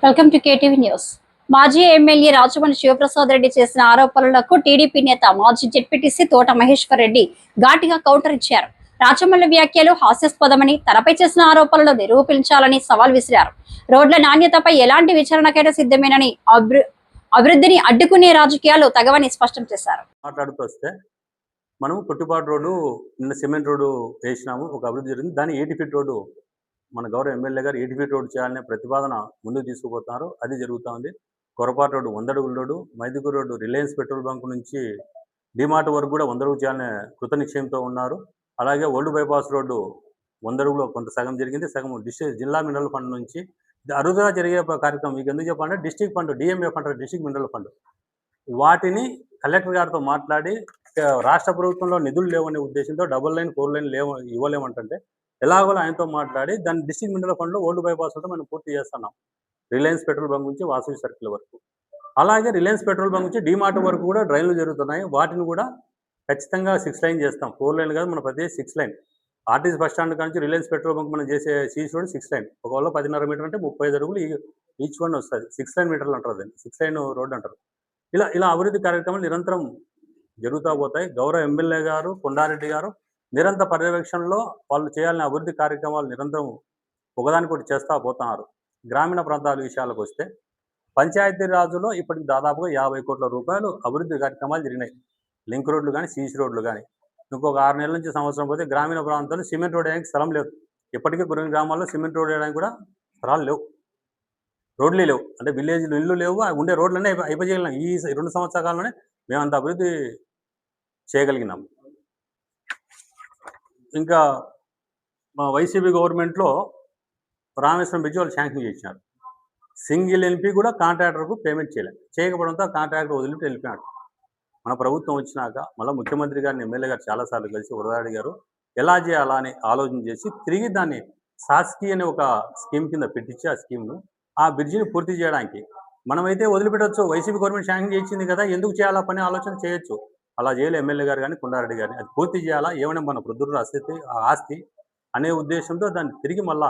Welcome to KTV news. మాజీ MLA Rajamani Sivaprasad Reddy చేసిన ఆరోపణలకు టీడీపీ నేత మాజీ జెడ్పీటీసీ తోట మహేశ్వర్ రెడ్డి ఘాటుగా కౌంటర్ ఇచ్చారు. రాజమణి వ్యాఖ్యలు హాస్యాస్పదమని, తనపై చేసిన ఆరోపణలు నిరూపించాలని సవాల్ విసిరారు. రోడ్ల నాణ్యతపై ఎలాంటి విచారణకైనా సిద్ధమేనని, అభివృద్ధిని అడ్డుకునే రాజకీయాలు తగవని స్పష్టం చేశారు. మనం కొట్టిపాటు రోడ్డు నిన్న సిమెంట్ రోడ్డు వేసినాము, ఒక అభివృద్ధి జరిగింది. దాని 80 ఫీట్ రోడ్డు మన గౌరవ ఎమ్మెల్యే గారు 80 ఫీట్ రోడ్డు చేయాలనే ప్రతిపాదన ముందుకు తీసుకుపోతున్నారు. అది జరుగుతూ ఉంది. కొరపాటు రోడ్డు 100 అడుగుల road, మైదుగురు road Reliance petrol bunk నుంచి డిమార్ట్ వరకు కూడా 100 అడుగులు చేయాలనే కృత నిశ్చయంతో ఉన్నారు. అలాగే ఓల్డ్ బైపాస్ రోడ్డు 100 అడుగులో కొంత సగం జరిగింది, సగం జిల్లా మినరల్ ఫండ్ నుంచి. అరుదుగా జరిగే కార్యక్రమం మీకు ఎందుకు చెప్పాలంటే డిస్ట్రిక్ట్ ఫండ్, డిఎంఎఫ్ అంటారు, డిస్ట్రిక్ట్ మినరల్ ఫండ్, వాటిని కలెక్టర్ గారితో మాట్లాడి రాష్ట్ర ప్రభుత్వంలో నిధులు లేవనే ఉద్దేశంతో 4 లైన్ 4 లైన్ ఇవ్వలేమంటే ఎలాగో ఆయనతో మాట్లాడి దాన్ని డిస్ట్రిక్ట్ మినరల్ ఫండ్లో ఓల్డ్ బైపాస్ ఉంటే మనం పూర్తి చేస్తున్నాం. రిలయన్స్ పెట్రోల్ బంక్ నుంచి వాసవి సర్కిల్ వరకు, అలాగే రిలయన్స్ పెట్రోల్ బంక్ నుంచి డిమార్ట్ వరకు కూడా డ్రైన్లు జరుగుతున్నాయి. వాటిని కూడా ఖచ్చితంగా 6 లైన్ చేస్తాం. 4 లైన్ కాదు, మన ప్రతి 6 లైన్. ఆర్టీసీ బస్ స్టాండ్ నుంచి రిలయన్స్ పెట్రోల్ బంక్ మనం చేసే సీసీ రోడ్ 6 లైన్. ఒకవేళ 10.5 మీటర్ అంటే 35 అడుగులు ఈచ్ వన్ వస్తుంది. 6 లైన్ మీటర్లు అంటారు, దాన్ని 6 లైన్ రోడ్ అంటారు. ఇలా అభివృద్ధి కార్యక్రమాలు నిరంతరం జరుగుతూ పోతాయి. గౌరవ ఎమ్మెల్యే గారు కొండారెడ్డి గారు నిరంతర పర్యవేక్షణలో వాళ్ళు చేయాలని అభివృద్ధి కార్యక్రమాలు నిరంతరం ఒకదానికొకటి చేస్తూ పోతున్నారు. గ్రామీణ ప్రాంతాల విషయాలకు వస్తే పంచాయతీరాజులో ఇప్పటికి దాదాపుగా 50 కోట్ల రూపాయలు అభివృద్ధి కార్యక్రమాలు జరిగినాయి. లింక్ రోడ్లు కానీ, సీసీ రోడ్లు కానీ. ఇంకొక 6 నెలల నుంచి సంవత్సరం పోతే గ్రామీణ ప్రాంతాల్లో సిమెంట్ రోడ్ వేయడానికి స్థలం లేదు. ఇప్పటికీ కొన్ని గ్రామాల్లో సిమెంట్ రోడ్ వేయడానికి కూడా స్థలాలు లేవు, రోడ్లే లేవు. అంటే విలేజ్లు ఇల్లు లేవు, ఉండే రోడ్లన్నీ అయిపోయగలిగినాం. ఈ 2 సంవత్సరాల కాలంలోనే మేము అంత అభివృద్ధి చేయగలిగినాం. ఇంకా మా వైసీపీ గవర్నమెంట్లో రామేశ్వరం బ్రిడ్జ్ వాళ్ళు శాంక్షన్ చేసినారు. సింగిల్ ఎల్పీ కూడా కాంట్రాక్టర్కు పేమెంట్ చేయకపోవడంతో కాంట్రాక్టర్ వదిలిపెట్టి వెళ్ళిపోయాడు. మన ప్రభుత్వం వచ్చినాక మళ్ళీ ముఖ్యమంత్రి గారిని ఎమ్మెల్యే గారు చాలాసార్లు కలిసి వరదాడి గారు ఎలా చేయాలా అని ఆలోచన చేసి తిరిగి దాన్ని శాసకీయ అనే ఒక స్కీమ్ కింద పెట్టించి ఆ స్కీమ్ను ఆ బ్రిడ్జిని పూర్తి చేయడానికి మనమైతే వదిలిపెట్టవచ్చు. వైసీపీ గవర్నమెంట్ శాంక్షన్ చేసింది కదా, ఎందుకు చేయాలా పని ఆలోచన చేయొచ్చు. అలా చేయాలి ఎమ్మెల్యే గారు కానీ కొండారెడ్డి గారిని. అది పూర్తి చేయాలా, ఏమైనా మన ప్రొద్దురు ఆస్తి అనే ఉద్దేశంతో దాన్ని తిరిగి మళ్ళా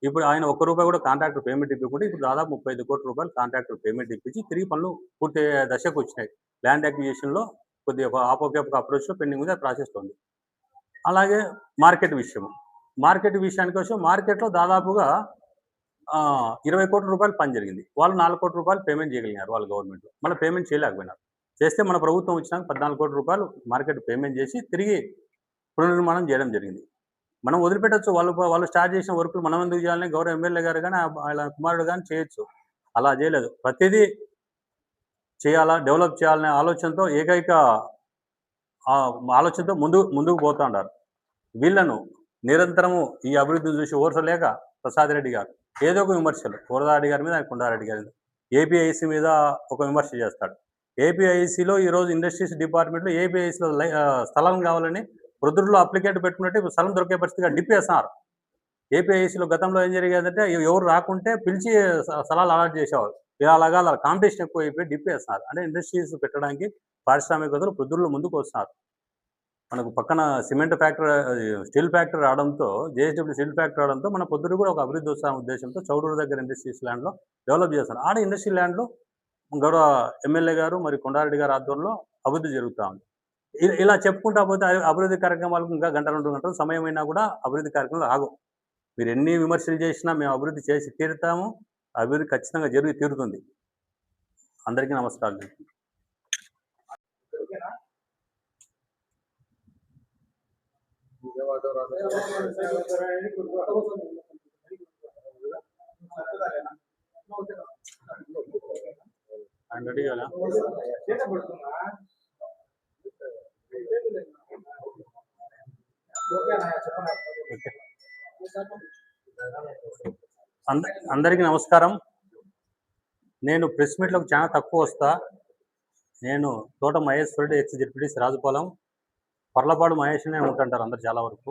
ఇప్పుడు ఆయన ₹1 కూడా కాంట్రాక్టర్ పేమెంట్ ఇవ్వకుండా ఇప్పుడు దాదాపు 35 కోట్ల రూపాయలు కాంట్రాక్టర్ పేమెంట్ ఇప్పించి తిరిగి పనులు పూర్తి దశకు వచ్చినాయి. ల్యాండ్ అక్విజిషన్లో కొద్దిగా ఆపోకేపు అప్రోచ్లో పెండింగ్ ఉంది, అది ప్రాసెస్లో ఉంది. అలాగే మార్కెట్ విషయానికి వచ్చి మార్కెట్లో దాదాపుగా 20 కోట్ల రూపాయలు పని జరిగింది. వాళ్ళు 4 కోట్ల రూపాయలు పేమెంట్ చేయగలిగినారు వాళ్ళ గవర్నమెంట్లో. మళ్ళీ పేమెంట్ చేయలేకపోయినారు. చేస్తే మన ప్రభుత్వం వచ్చినాక 14 కోట్ల రూపాయలు మార్కెట్ పేమెంట్ చేసి తిరిగి పునర్నిర్మాణం చేయడం జరిగింది. మనం వదిలిపెట్టచ్చు. వాళ్ళు స్టార్ట్ చేసిన వర్కులు మనం ఎందుకు చేయాలని గౌరవ ఎమ్మెల్యే గారు కానీ వాళ్ళ కుమారుడు కానీ చేయొచ్చు. అలా చేయలేదు. ప్రతిదీ చేయాలా, డెవలప్ చేయాలనే ఆలోచనతో ఏకైక ఆలోచనతో ముందుకు పోతూ ఉంటారు. వీళ్ళను నిరంతరము ఈ అభివృద్ధిని చూసి ఓర్చలేక ప్రసాద్ రెడ్డి గారు ఏదో ఒక విమర్శలు వరదాడి గారి మీద, కొండారెడ్డి గారి మీద, ఏపీఐసి మీద ఒక విమర్శ చేస్తాడు. ఏపీఐసిలో ఈరోజు ఇండస్ట్రీస్ డిపార్ట్మెంట్లో ఏపీఐసిలో స్థలం కావాలని ప్రొద్దుట్లో అప్లికేట్ పెట్టుకున్నట్టు స్థలం దొరికే పరిస్థితిగా డిప్పేస్తున్నారు. ఏపీఐసిలో గతంలో ఏం జరిగేదంటే ఎవరు రాకుంటే పిలిచి స్థలాలు అలాట్ చేసేవారు. అలాగా కాంపిటీషన్ ఎక్కువ అయిపోయి డిప్పేస్తున్నారు. అంటే ఇండస్ట్రీస్ పెట్టడానికి పారిశ్రామికవేత్తలు ప్రొద్దుల్లో ముందుకు వస్తున్నారు. మనకు పక్కన సిమెంట్ ఫ్యాక్టరీ, స్టీల్ ఫ్యాక్టరీ రావడంతో, జేఎస్డబ్ల్యూ స్టీల్ ఫ్యాక్టరీ రావడంతో మన పొద్దురు కూడా ఒక అభివృద్ధి వస్తున్న ఉద్దేశంతో చౌడూరు దగ్గర ఇండస్ట్రీస్ ల్యాండ్లో డెవలప్ చేస్తారు. ఆడ ఇండస్ట్రీ ల్యాండ్లో గౌరవ ఎమ్మెల్యే గారు మరి కొండారెడ్డి గారి ఆధ్వర్యంలో అభివృద్ధి జరుగుతూ ఉంది. ఇలా చెప్పుకుంటా పోతే అభివృద్ధి కార్యక్రమాలకు ఇంకా 1-2 గంటలు సమయం అయినా కూడా అభివృద్ధి కార్యక్రమాలు ఆగవు. మీరు ఎన్ని విమర్శలు చేసినా మేము అభివృద్ధి చేసి తీరుతాము. అభివృద్ధి ఖచ్చితంగా జరిగి తీరుతుంది. అందరికీ నమస్కారాలు. అందరికీ నమస్కారం. నేను ప్రెస్ మీట్లకు చాలా తక్కువ వస్తా. నేను తోట మహేశ్వరుడు, ఎక్స్ జెడ్పీటీసీ రాజుపాలెం, పర్లపాడు మహేష్ అనే ఉంటుంటారు అందరు చాలా వరకు.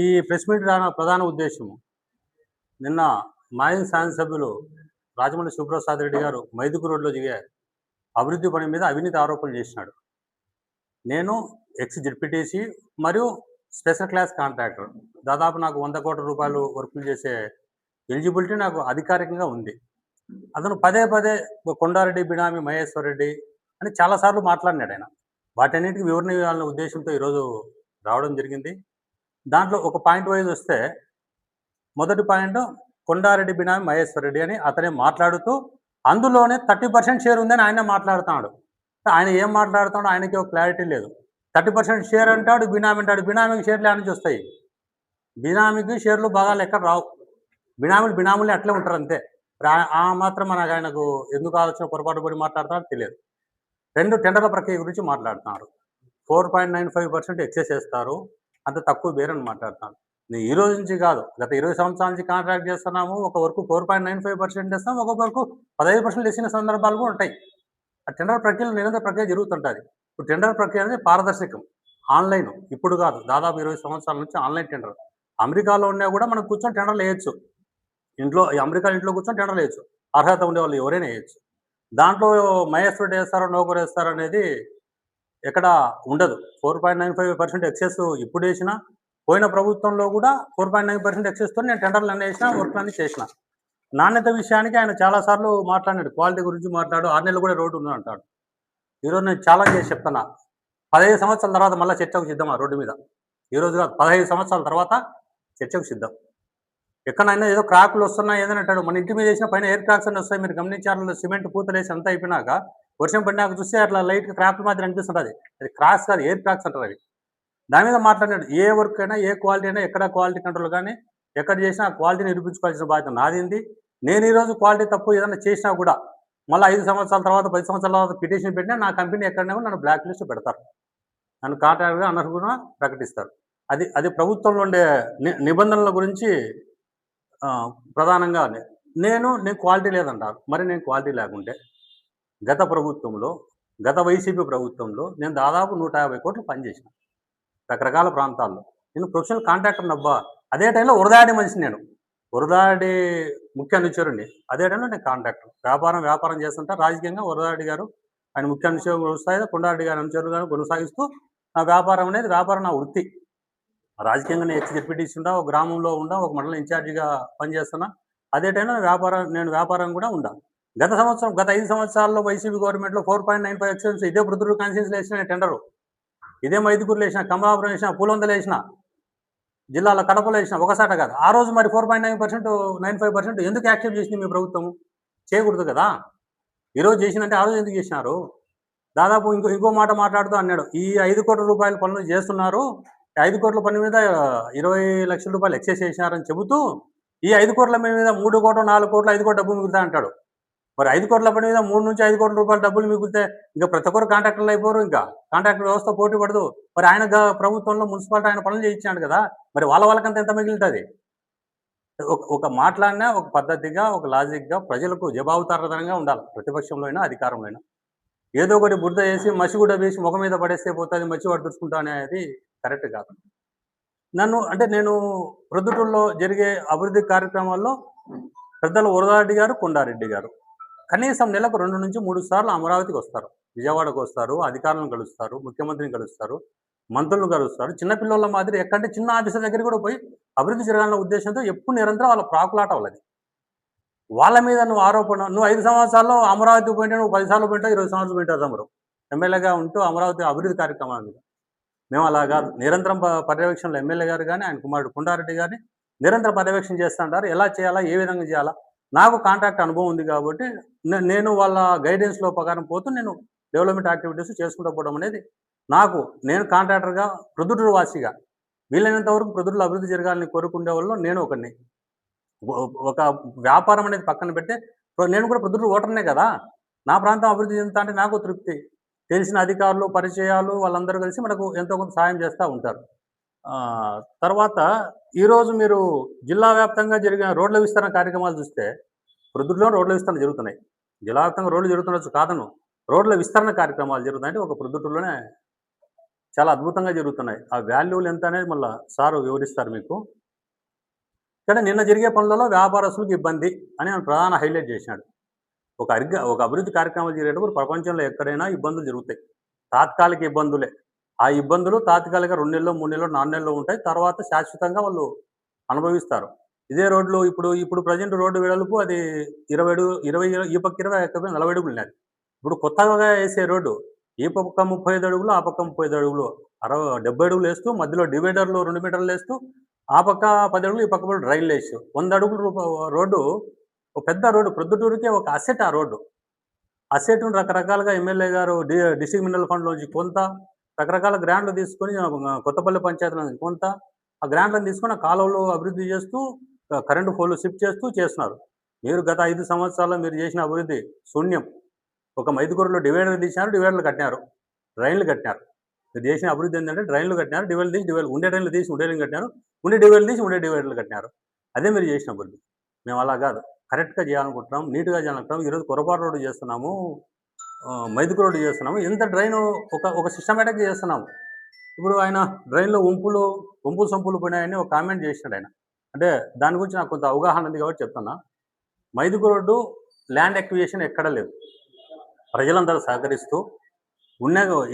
ఈ ప్రెస్ మీట్ ప్రధాన ఉద్దేశం, నిన్న మాజీ శాసనసభ్యులు రాజమణి శివప్రసాద్ రెడ్డి గారు మైదుగు రోడ్లో దిగే అభివృద్ధి పని మీద అవినీతి ఆరోపణలు చేసినాడు. నేను ఎక్స్ జెడ్పీటీసీ మరియు స్పెషల్ క్లాస్ కాంట్రాక్టర్. దాదాపు నాకు 100 కోట్ల రూపాయలు వర్కులు చేసే ఎలిజిబిలిటీ నాకు అధికారికంగా ఉంది. అతను పదే పదే కొండారెడ్డి బినామీ మహేశ్వర్ రెడ్డి అని చాలాసార్లు మాట్లాడినాడు ఆయన. వాటన్నిటికి వివరణ ఇవ్వాలనే ఉద్దేశంతో ఈరోజు రావడం జరిగింది. దాంట్లో ఒక పాయింట్ వైజ్ వస్తే, మొదటి పాయింట్ కొండారెడ్డి బినామీ మహేశ్వర్ రెడ్డి అని అతనే మాట్లాడుతూ, అందులోనే 30% షేర్ ఉందని ఆయనే మాట్లాడుతున్నాడు. ఆయన ఏం మాట్లాడుతున్నాడో ఆయనకి ఒక క్లారిటీ లేదు. 30% షేర్ అంటాడు, బినామీ అంటాడు. బినామీకి షేర్లు యాడ నుంచి వస్తాయి? బినామీకి షేర్లు బాగా లెక్క రావు. బినామీలు బినామీలే అట్లే ఉంటారు అంతే. ఆ మాత్రం ఆయనకు ఎందుకు ఆలోచన పొరపాటు పడి మాట్లాడుతున్నాడో తెలియదు. 2 టెండర్ల ప్రక్రియ గురించి మాట్లాడుతున్నారు. 4.95% ఎక్సెస్ చేస్తారు. అంత తక్కువ బేరని మాట్లాడుతున్నారు. నేను ఈ రోజు నుంచి కాదు, గత 20 సంవత్సరాల నుంచి కాంట్రాక్ట్ చేస్తున్నాము. ఒక వర్క్ 4.95% ఇస్తాం. ఒక వరకు 15% ఇచ్చిన సందర్భాలు కూడా ఉంటాయి. ఆ టెండర్ ప్రక్రియలో నిరంతర ప్రక్రియ జరుగుతుంటుంది. ఇప్పుడు టెండర్ ప్రక్రియ అనేది పారదర్శకం. ఆన్‌లైన్ ఇప్పుడు కాదు, దాదాపు 20 సంవత్సరాల నుంచి ఆన్‌లైన్ టెండర్. అమెరికాలో ఉన్నా కూడా మనం కూర్చొని టెండర్లు వేయొచ్చు. అమెరికా ఇంట్లో కూర్చొని టెండర్లు వేయొచ్చు. అర్హత ఉండేవాళ్ళు ఎవరైనా వేయొచ్చు. దాంట్లో మహేశ్వరుడు వేస్తారో, నౌకరు వేస్తారో అనేది ఎక్కడ ఉండదు. 4.95% ఎక్సెస్ ఇప్పుడు వేసినా, పోయిన ప్రభుత్వంలో కూడా 4.9% ఎక్సెస్‌తో నేను టెండర్‌లన్నీ వేసినా, వర్క్‌లన్నీ చేసినా. నాణ్యత విషయానికి ఆయన చాలా సార్లు మాట్లాడినాడు. క్వాలిటీ గురించి మాట్లాడు, 6 నెలలు కూడా రోడ్డు ఉందంటాడు. ఈరోజు నేను ఛాలెంజ్ చేసి చెప్తున్నా. 15 సంవత్సరాల తర్వాత మళ్ళా చర్చకు సిద్ధమా రోడ్డు మీద? ఈరోజు కాదు, 15 సంవత్సరాల తర్వాత చర్చకు సిద్ధం. ఎక్కడైనా ఏదో క్రాకులు వస్తున్నాయి ఏదని అంటాడు. మన ఇంటి మీద వేసిన పైన ఎయిర్ క్రాక్స్ అని వస్తాయి. మీరు గమనించారు, సిమెంట్ పూతలేసి అంతా అయిపోయినాక వర్షం పడినాక చూస్తే అట్లా లైట్‌గా క్రాకుల మాదిరి అనిపిస్తుంటది. అది క్రాక్స్ కాదు, ఎయిర్ క్రాక్స్ అంటారు అవి. దాని మీద మాట్లాడినాడు. ఏ వర్క్ అయినా, ఏ క్వాలిటీ అయినా, ఎక్కడ క్వాలిటీ కంట్రోల్ కానీ ఎక్కడ చేసినా ఆ క్వాలిటీని నిరూపించుకోవాల్సిన బాధ్యత నాదింది. నేను ఈరోజు క్వాలిటీ తప్పు ఏదైనా చేసినా కూడా మళ్ళీ 5 సంవత్సరాల తర్వాత, 10 సంవత్సరాల తర్వాత పిటిషన్ పెట్టినా నా కంపెనీ ఎక్కడైనా నన్ను బ్లాక్ లిస్ట్ పెడతారు. నన్ను కాంట్రాక్టర్‌గా అనర్హుడుగా ప్రకటిస్తారు. అది అది ప్రభుత్వంలో ఉండే నిబంధనల గురించి ప్రధానంగా నేను క్వాలిటీ లేదంటారు. మరి నేను క్వాలిటీ లేకుంటే గత ప్రభుత్వంలో, గత వైసీపీ ప్రభుత్వంలో నేను దాదాపు 150 కోట్లు పనిచేసిన రకరకాల ప్రాంతాల్లో. నేను ప్రొఫెషనల్ కాంట్రాక్టర్‌నబ్బా! అదే టైంలో వరదాడి మనిషిని నేను. వరదాడి ముఖ్య అనుచరుడిని. అదే టైంలో నేను కాంట్రాక్టర్. వ్యాపారం చేస్తుంటా. రాజకీయంగా వరదాడి గారు ఆయన ముఖ్య అనుచరులు కొనసాగిస్తూ, కొండారెడ్డి గారి అనుచరులుగా కొనసాగిస్తూ నా వ్యాపారం నా వృత్తి. రాజకీయంగా నేను జెడ్పీటీసీ ఉండా, ఒక గ్రామంలో ఉండా, ఒక మండలం ఇన్ఛార్జిగా పనిచేస్తున్నా. అదే టైంలో నేను వ్యాపారం కూడా ఉండా. గత 5 సంవత్సరాల్లో వైసీపీ గవర్నమెంట్‌లో 4.95 ఎక్స్‌ఎన్స్ ఇదే ప్రొద్దుటూరు కాన్స్టిట్యుయెన్సీలో ఏసిన నేను టెండరు. ఇదే మైదుకూరులో ఏసిన, కమలాపురం ఏసిన, పూలొందలో ఏసిన, జిల్లాలో కడపలో ఏసిన, ఒకసాట కాదు. ఆ రోజు మరి 95% ఎందుకు యాక్సెప్ట్ చేసింది మీ ప్రభుత్వం? చేయకూడదు కదా! ఈరోజు చేసిందంటే ఆ రోజు ఎందుకు చేసినారు? దాదాపు ఇంకో మాట మాట్లాడుతూ అన్నాడు. ఈ 5,00,00,000 రూపాయల పనులు చేస్తున్నారు. 5,00,00,000 పని మీద 20,00,000 రూపాయలు ఎక్సైజ్ చేసినారని చెబుతూ, ఈ 5,00,00,000 పని మీద 3,00,00,000, 4,00,00,000, 5,00,00,000 డబ్బులు మిగులుతాయి అంటాడు. మరి 5,00,00,000 పని మీద 3-5,00,00,000 రూపాయలు డబ్బులు మిగిలితే ఇంక ప్రతి ఒక్కరు కాంట్రాక్టర్లు అయిపోరు ఇంకా. కాంట్రాక్టర్ వ్యవస్థ పోటీ పడదు. మరి ఆయన ప్రభుత్వంలో మున్సిపాలిటీ ఆయన పనులు చేయించాడు కదా! మరి వాళ్ళకంతా ఎంత మిగులుతది? ఒక మాట్లాడినా ఒక పద్ధతిగా, ఒక లాజిక్‌గా ప్రజలకు జవాబుదారీతనంగా ఉండాలి. ప్రతిపక్షంలో అయినా, అధికారంలో అయినా. ఏదో ఒకటి బురద ఏసి, మసిగుడ్డ వేసి మొఖం మీద పడేస్తే పోతది, మచ్చివాడు తుడుచుకుంటా అనేది కరెక్ట్ కాదు. నేను ప్రొద్దుటూరులో జరిగే అభివృద్ధి కార్యక్రమాల్లో పెద్దలు వరదారెడ్డి గారు, కొండారెడ్డి గారు కనీసం నెలకు 2-3 సార్లు అమరావతికి వస్తారు. విజయవాడకు వస్తారు, అధికారులను కలుస్తారు, ముఖ్యమంత్రిని కలుస్తారు, మంత్రులను కలుస్తారు. చిన్న పిల్లోళ్ళ మాదిరి ఎక్కంటే చిన్న ఆఫీసర్ దగ్గరికి కూడా పోయి అభివృద్ధి జరగాలన్న ఉద్దేశంతో ఎప్పుడు నిరంతరం వాళ్ళ ప్రాకులాట వాళ్ళది. వాళ్ళ మీద నువ్వు 5 సంవత్సరాల్లో అమరావతికి పోయింటే నువ్వు 10 సార్లు పోయింటావు, 20 సంవత్సరాలు పోయింటావు తమ్ముడు. ఎమ్మెల్యేగా ఉంటూ అమరావతి అభివృద్ధి కార్యక్రమాల మీద. మేము అలా కాదు. నిరంతరం పర్యవేక్షణలో ఎమ్మెల్యే గారు గాని, ఆయన కుమారుడు కొండారెడ్డి గారిని నిరంతర పర్యవేక్షణ చేస్తా ఉంటారు. ఎలా చేయాలా? ఏ విధంగా చేయాలా? నాకు కాంట్రాక్ట్ అనుభవం ఉంది కాబట్టి నేను వాళ్ళ గైడెన్స్‌లో ప్రకారం పోతూ నేను డెవలప్‌మెంట్ యాక్టివిటీస్ చేసుకుంటూ పోవడం అనేది నేను కాంట్రాక్టర్‌గా, ప్రొద్దుటూరు వాసిగా వీలైనంత వరకు ప్రొద్దుటూరులో అభివృద్ధి జరగాలని కోరుకునేవాళ్ళలో నేను ఒకడిని. ఒక వ్యాపారం అనేది పక్కన పెడితే నేను కూడా ప్రొద్దుటూరు ఓటర్‌నే కదా! నా ప్రాంతం అభివృద్ధి చెందుతా అంటే నాకు తృప్తి. తెలిసిన అధికారులు, పరిచయాలు వాళ్ళందరూ కలిసి మనకు ఎంతో కొంత సహాయం చేస్తా ఉంటారు. తర్వాత ఈరోజు మీరు జిల్లా వ్యాప్తంగా జరిగిన రోడ్ల విస్తరణ కార్యక్రమాలు చూస్తే, ప్రొద్దుటూరులో రోడ్ల విస్తరణ జరుగుతున్నాయి. జిల్లా వ్యాప్తంగా రోడ్లు జరుగుతుండొచ్చు కాదను. రోడ్ల విస్తరణ కార్యక్రమాలు జరుగుతున్నాయి. అంటే ఒక ప్రొద్దుటూరులోనే చాలా అద్భుతంగా జరుగుతున్నాయి. ఆ వాల్యూలు ఎంత అనేది మళ్ళా సారు వివరిస్తారు మీకు. కానీ నిన్న జరిగే పనులలో వ్యాపారస్తులకు ఇబ్బంది అని ఆయన ప్రధాన హైలైట్ చేసినాడు. ఒక అభివృద్ధి కార్యక్రమాలు జరిగేటప్పుడు ప్రపంచంలో ఎక్కడైనా ఇబ్బందులు జరుగుతాయి. తాత్కాలిక ఇబ్బందులే. ఆ ఇబ్బందులు తాత్కాలిక 2 నెల్లో, 3 నెల్లో, 4 నెలల్లో ఉంటాయి. తర్వాత శాశ్వతంగా వాళ్ళు అనుభవిస్తారు. ఇదే రోడ్లు ఇప్పుడు ప్రజెంట్ రోడ్డు వెడల్పు అది 20 అడుగు 20 ఈ పక్క 20 ఆ పక్క 40 అడుగులు ఉన్నది. ఇప్పుడు కొత్తగా వేసే రోడ్డు ఈ పక్క 35 అడుగులు, ఆ పక్క 35 అడుగులు, 70 అడుగులు వేస్తూ మధ్యలో డివైడర్లు 2 మీటర్లు వేస్తూ ఆ పక్క 10 అడుగులు, ఈ పక్క డ్రైన్లు వేసి 100 అడుగులు రోడ్డు, ఒక పెద్ద రోడ్డు ప్రొద్దుటూరుకే ఒక అసెట్ ఆ రోడ్డు. అసెట్‌ను రకరకాలుగా ఎమ్మెల్యే గారు డిస్ట్రిక్ట్ మినరల్ ఫండ్‌లోంచి కొంత, రకరకాల గ్రాంట్‌లు తీసుకొని కొత్తపల్లి పంచాయతీ నుంచి కొంత, ఆ గ్రాంట్‌లను తీసుకొని ఆ కాలువలు అభివృద్ధి చేస్తూ కరెంటు పోల్లు షిఫ్ట్ చేస్తున్నారు. మీరు గత 5 సంవత్సరాల్లో మీరు చేసిన అభివృద్ధి శూన్యం. ఒక మైదుకూరులో డివైడర్ తీశారు, డివైడర్లు కట్టినారు. డ్రైన్లు కట్టినారు. మీరు చేసిన అభివృద్ధి ఏంటంటే డ్రైన్లు కట్టినారు, డివైడర్లు తీసి ఉండే డ్రైన్లు తీసి ఉండే డ్రైన్లు కట్టినారు, ఉండే డివైడర్లు తీసి ఉండే డివైడర్లు కట్టినారు. అదే మీరు చేసిన అభివృద్ధి. మేము అలా కాదు. కరెక్ట్‌గా చేయాలనుకుంటున్నాం, నీట్‌గా చేయాలనుకుంటున్నాం. ఈరోజు కొరపాటు రోడ్డు చేస్తున్నాము, మైదుకూరు రోడ్డు చేస్తున్నాము. ఎంత డ్రైను ఒక సిస్టమాటిక్‌గా చేస్తున్నాము. ఇప్పుడు ఆయన డ్రైన్‌లో వంపులు సంపులు పోయినాయని ఒక కామెంట్ చేసినాడు ఆయన. అంటే దాని గురించి నాకు కొంత అవగాహన ఉంది కాబట్టి చెప్తున్నా. మైదుకూరు రోడ్డు ల్యాండ్ అక్విజిషన్ ఎక్కడ లేదు. ప్రజలందరూ సహకరిస్తూ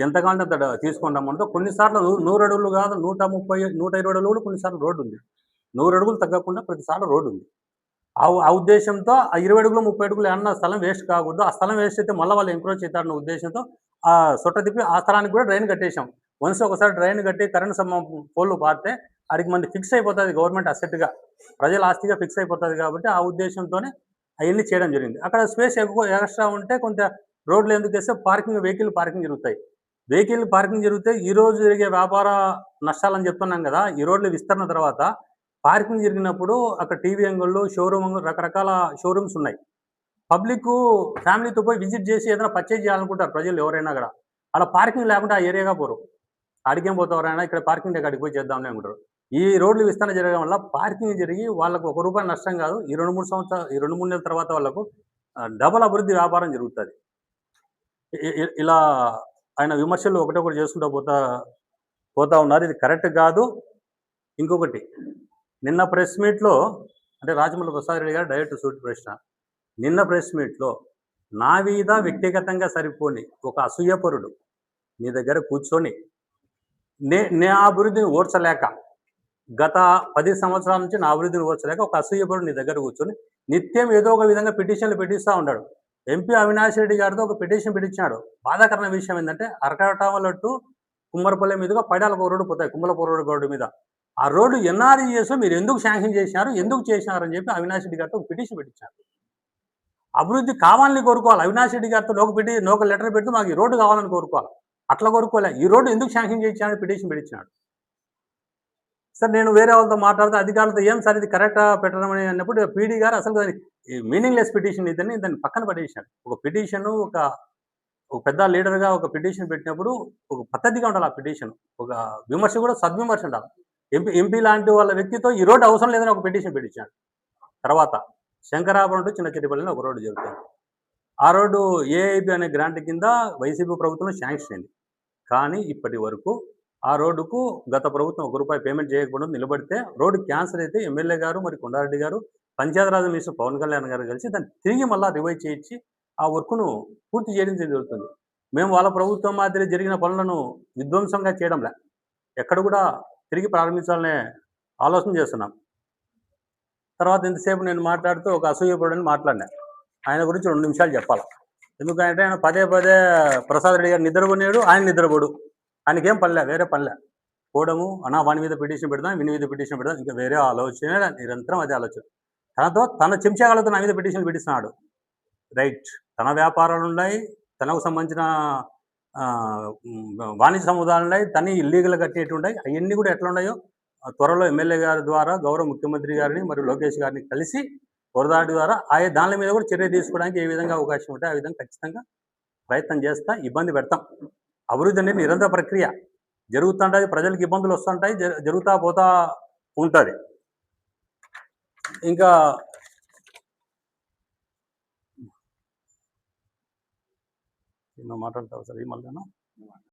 ఎంత కావాలంటే అంత తీసుకుంటామంటే కొన్నిసార్లు 100 అడుగులు కాదు 130, 120 అడుగులు కూడా కొన్నిసార్లు రోడ్డు ఉంది. 100 అడుగులు తగ్గకుండా ప్రతిసార్లు రోడ్డు ఉంది. ఆ ఉద్దేశంతో ఆ 20 అడుగులు, 30 అడుగులు ఏమన్నా స్థలం వేస్ట్ కాకూడదు. ఆ స్థలం వేస్ట్ అయితే మళ్ళీ వాళ్ళు ఎంక్రోచ్ అవుతారన్న ఉద్దేశంతో ఆ సొట్ట తిప్పి ఆ స్థలానికి కూడా డ్రైన్ కట్టేసాం. ఒకసారి డ్రైన్ కట్టి కరెంట్ పోల్లు పారితే ఆడికి మనకి ఫిక్స్ అయిపోతుంది గవర్నమెంట్ అసెట్‌గా. ప్రజల ఆస్తిగా ఫిక్స్ అయిపోతుంది కాబట్టి ఆ ఉద్దేశంతోనే అయన్నీ చేయడం జరిగింది. అక్కడ స్పేస్ ఎక్స్ట్రా ఉంటే కొంత రోడ్లు ఎందుకేస్తే వెహికల్ పార్కింగ్ జరుగుతాయి. వెహికల్ పార్కింగ్ జరిగితే ఈరోజు జరిగే వ్యాపార నష్టాలని చెప్తున్నాం కదా! ఈ రోడ్ల విస్తరణ తర్వాత పార్కింగ్ జరిగినప్పుడు అక్కడ టీవీ అంగళ్ళు, రకరకాల షోరూమ్స్ ఉన్నాయి. పబ్లిక్కు ఫ్యామిలీతో పోయి విజిట్ చేసి ఏదైనా పర్చేజ్ చేయాలనుకుంటారు ప్రజలు ఎవరైనా కూడా. అలా పార్కింగ్ లేకుంటే ఆ ఏరియాగా పోరు. ఆడికేం పోతావరైనా ఇక్కడ పార్కింగ్ లేక ఆడికి పోయి చేద్దాంలే అనుకుంటారు. ఈ రోడ్లు విస్తరణ జరగడం వల్ల పార్కింగ్ జరిగి వాళ్ళకు రూ. 1 నష్టం కాదు. ఈ 2, 3 నెలల తర్వాత వాళ్ళకు డబుల్ అభివృద్ధి వ్యాపారం జరుగుతది. ఇలా ఆయన విమర్శలు ఒకటొకటి చేసుకుంటూ పోతా ఉన్నారు. ఇది కరెక్ట్ కాదు. ఇంకొకటి నిన్న ప్రెస్ మీట్‌లో అంటే రాజమౌళి ప్రసాద్ రెడ్డి గారు డైరెక్ట్ సూటి ప్రశ్న. నిన్న ప్రెస్ మీట్‌లో నా మీద వ్యక్తిగతంగా సరిపోని ఒక అసూయపరుడు నీ దగ్గర కూర్చొని నా అభివృద్ధిని ఓర్చలేక గత 10 సంవత్సరాల నుంచి నా అభివృద్ధిని ఓర్చలేక ఒక అసూయపరుడు నీ దగ్గర కూర్చొని నిత్యం ఏదో ఒక విధంగా పిటిషన్లు పెట్టిస్తా ఉన్నాడు. ఎంపీ అవినాష్ రెడ్డి గారితో ఒక పిటిషన్ పెట్టించాడు. బాధాకరమైన విషయం ఏంటంటే అరకటామల టు కుమ్మరపల్లి మీదుగా పైడాలకు ఒక రోడ్డు పోతాయి. కుమ్మలపూర్ రోడ్డు మీద. ఆ రోడ్డు ఎన్ఆర్‌ఈఎస్‌లో మీరు ఎందుకు శాంక్షన్ చేసినారు? ఎందుకు చేసినారు అని చెప్పి అవినాష్ రెడ్డి గారితో ఒక పిటిషన్ పెట్టించారు. అభివృద్ధి కావాలని కోరుకోవాలి. అవినాష్ రెడ్డి గారితో ఒక లెటర్ పెడితే మాకు ఈ రోడ్డు కావాలని కోరుకోవాలి. అట్లా కోరుకోలే. ఈ రోడ్డు ఎందుకు శాంక్షన్ చేయించారని పిటిషన్ పెట్టించాడు. సార్ నేను వేరే వాళ్ళతో మాట్లాడితే అధికారులతో ఏం సార్ ఇది కరెక్టా పెట్టడం అని అన్నప్పుడు పీడీ గారు అసలు మీనింగ్‌లెస్ పిటిషన్ ఇదని దాన్ని పక్కన పడేసినాడు. ఒక పిటిషను ఒక పెద్ద లీడర్‌గా ఒక పిటిషన్ పెట్టినప్పుడు ఒక పద్ధతిగా ఉండాలి ఆ పిటిషన్. ఒక విమర్శ కూడా సద్విమర్శ ఉండాలి. ఎంపీ లాంటి వాళ్ళ వ్యక్తితో ఈ రోడ్డు అవసరం లేదని ఒక పిటిషన్ పెట్టించాడు. తర్వాత శంకరాపురం టు చిన్న చెట్టిపల్లిలో ఒక రోడ్డు జరుగుతుంది. ఆ రోడ్డు ఏఐబీ అనే గ్రాంట్ కింద వైసీపీ ప్రభుత్వం శాంక్షన్ అయింది. కానీ ఇప్పటి వరకు ఆ రోడ్డుకు గత ప్రభుత్వం ₹1 పేమెంట్ చేయకపోవడం నిలబడితే రోడ్డు క్యాన్సల్ అయితే ఎమ్మెల్యే గారు మరి కొండారెడ్డి గారు పంచాయతీరాజ్ మినిస్టర్ పవన్ కళ్యాణ్ గారు కలిసి దాన్ని తిరిగి మళ్ళా రివైజ్ చేయించి ఆ వర్క్‌ను పూర్తి చేయడం జరుగుతుంది. మేము వాళ్ళ ప్రభుత్వం మాదిరి జరిగిన పనులను విధ్వంసంగా చేయడంలే. ఎక్కడ కూడా తిరిగి ప్రారంభించాలనే ఆలోచన చేస్తున్నాం. తర్వాత ఇంతసేపు నేను మాట్లాడుతూ ఒక అసూయపరుడని మాట్లాడినా. ఆయన గురించి 2 నిమిషాలు చెప్పాలి. ఎందుకంటే ఆయన పదే ప్రసాద్ రెడ్డి గారు నిద్రపోయాడు, ఆయన నిద్రపోడు. ఆయనకేం పనిలే, వేరే పనిలే. పోవడము, అన్నా వాని మీద పిటిషన్ పెడదాం, వీని మీద పిటిషన్ పెడదాం, ఇంకా వేరే ఆలోచనే నిరంతరం అదే ఆలోచన. తన చెంచాగాళ్ళతో నా మీద పిటిషన్లు పెట్టిస్తున్నాడు. రైట్. తన వ్యాపారాలున్నాయి, తనకు సంబంధించిన వాణిజ్య సముదాయాలున్నాయి, తను ఇల్లీగల్‌గా కట్టేటివున్నాయి. అయన్నీ కూడా ఎట్లున్నాయో త్వరలో ఎమ్మెల్యే గారి ద్వారా గౌరవ ముఖ్యమంత్రి గారిని మరియు లోకేష్ గారిని కలిసి వరదాడి ద్వారా దాని మీద కూడా చర్య తీసుకోవడానికి ఏ విధంగా అవకాశం ఉంటే ఆ విధంగా ఖచ్చితంగా ప్రయత్నం చేస్తా. ఇబ్బంది పెడతాం. అభివృద్ధి అనేది నిరంతర ప్రక్రియ. జరుగుతుంటది. ప్రజలకు ఇబ్బందులు వస్తుంటాయి. జరుగుతా పోతా ఉంటది. ఇంకా మాట్లాడతావు సార్ ఈ మళ్ళీ